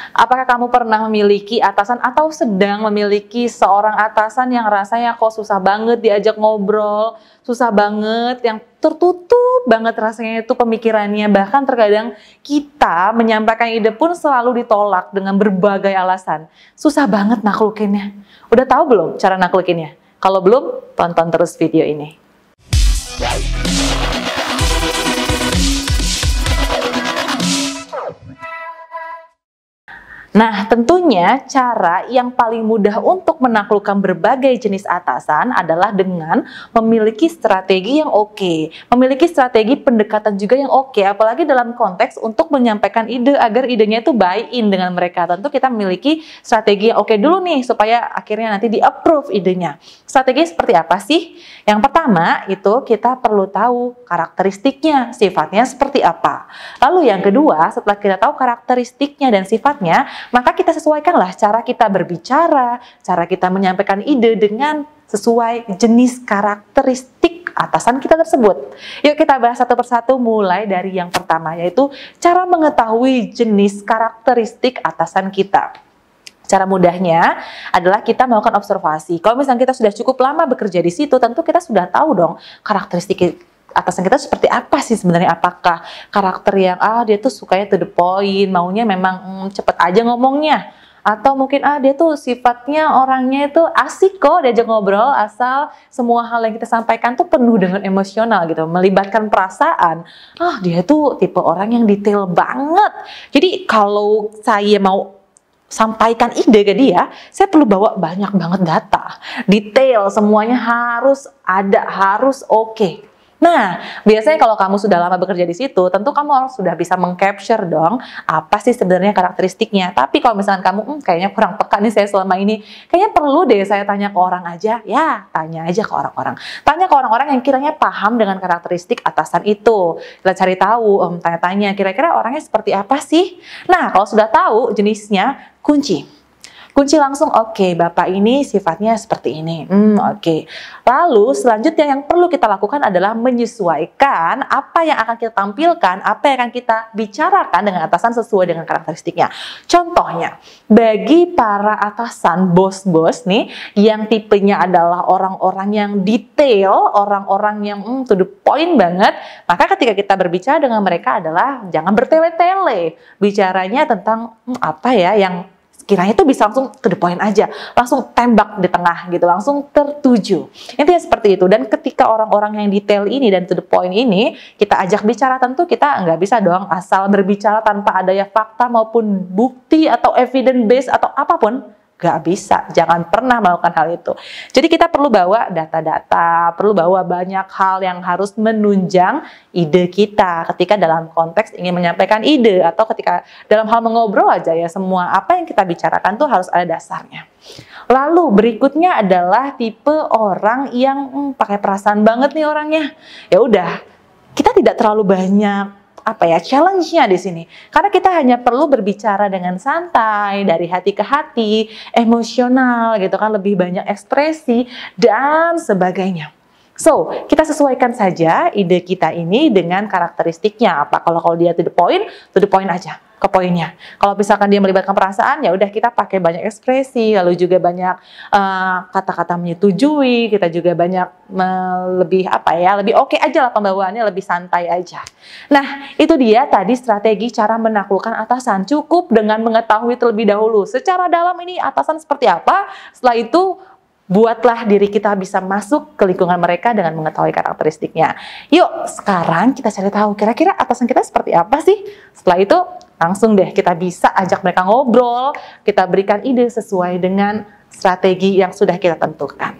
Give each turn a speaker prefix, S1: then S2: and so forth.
S1: Apakah kamu pernah memiliki atasan atau sedang memiliki seorang atasan yang rasanya kok susah banget diajak ngobrol, susah banget, yang tertutup banget rasanya itu pemikirannya, bahkan terkadang kita menyampaikan ide pun selalu ditolak dengan berbagai alasan. Susah banget naklukinnya. Udah tahu belum cara naklukinnya? Kalau belum, tonton terus video ini. Nah, tentunya cara yang paling mudah untuk menaklukkan berbagai jenis atasan adalah dengan memiliki strategi yang oke, memiliki strategi pendekatan juga yang oke, apalagi dalam konteks untuk menyampaikan ide agar idenya itu buy-in dengan mereka. Tentu kita memiliki strategi yang oke dulu nih, supaya akhirnya nanti di-approve idenya. Strategi seperti apa sih? Yang pertama, itu kita perlu tahu karakteristiknya, sifatnya seperti apa. Lalu yang kedua, setelah kita tahu karakteristiknya dan sifatnya, maka kita sesuaikanlah cara kita berbicara, cara kita menyampaikan ide dengan sesuai jenis karakteristik atasan kita tersebut. Yuk kita bahas satu persatu, mulai dari yang pertama, yaitu cara mengetahui jenis karakteristik atasan kita. Cara mudahnya adalah kita melakukan observasi. Kalau misalnya kita sudah cukup lama bekerja di situ, tentu kita sudah tahu dong karakteristik atasan kita seperti apa sih sebenarnya. Apakah karakter yang dia tuh sukanya to the point, maunya memang cepet aja ngomongnya, atau mungkin dia tuh sifatnya orangnya itu asik kok diajak ngobrol, asal semua hal yang kita sampaikan tuh penuh dengan emosional gitu, melibatkan perasaan. Dia tuh tipe orang yang detail banget. Jadi kalau saya mau sampaikan ide ke dia, saya perlu bawa banyak banget data, detail, semuanya harus ada, harus oke. Nah, biasanya kalau kamu sudah lama bekerja di situ, tentu kamu harus sudah bisa meng-capture dong apa sih sebenarnya karakteristiknya. Tapi kalau misalkan kamu kayaknya kurang peka nih saya selama ini, kayaknya perlu deh saya tanya ke orang aja. Ya, tanya aja ke orang-orang. Tanya ke orang-orang yang kiranya paham dengan karakteristik atasan itu. Kita cari tahu, tanya-tanya kira-kira orangnya seperti apa sih. Nah, kalau sudah tahu jenisnya, kunci langsung, oke, Bapak ini sifatnya seperti ini. Oke. Lalu selanjutnya yang perlu kita lakukan adalah menyesuaikan apa yang akan kita tampilkan, apa yang akan kita bicarakan dengan atasan sesuai dengan karakteristiknya. Contohnya, bagi para atasan, bos-bos nih, yang tipenya adalah orang-orang yang detail, orang-orang yang to the point banget, maka ketika kita berbicara dengan mereka adalah jangan bertele-tele. Bicaranya tentang apa ya yang kiranya itu bisa langsung to the point aja, langsung tembak di tengah gitu, langsung tertuju. Intinya seperti itu. Dan ketika orang-orang yang detail ini dan to the point ini kita ajak bicara, tentu kita nggak bisa dong asal berbicara tanpa adanya fakta maupun bukti atau evidence base atau apapun. Gak bisa, jangan pernah melakukan hal itu. Jadi kita perlu bawa data-data, perlu bawa banyak hal yang harus menunjang ide kita ketika dalam konteks ingin menyampaikan ide, atau ketika dalam hal mengobrol aja ya, semua apa yang kita bicarakan tuh harus ada dasarnya. Lalu berikutnya adalah tipe orang yang pakai perasaan banget nih orangnya. Ya udah, kita tidak terlalu banyak challenge-nya di sini. Karena kita hanya perlu berbicara dengan santai, dari hati ke hati, emosional gitu kan, lebih banyak ekspresi dan sebagainya. So, kita sesuaikan saja ide kita ini dengan karakteristiknya. Kalau dia to the point aja, ke poinnya. Kalau misalkan dia melibatkan perasaan, ya udah kita pakai banyak ekspresi, lalu juga banyak kata-kata menyetujui, kita juga banyak lebih oke aja lah pembawaannya, lebih santai aja. Nah, itu dia tadi strategi cara menaklukkan atasan. Cukup dengan mengetahui terlebih dahulu secara dalam ini atasan seperti apa, setelah itu buatlah diri kita bisa masuk ke lingkungan mereka dengan mengetahui karakteristiknya. Yuk, sekarang kita cari tahu kira-kira atasan kita seperti apa sih. Setelah itu, langsung deh kita bisa ajak mereka ngobrol, kita berikan ide sesuai dengan strategi yang sudah kita tentukan.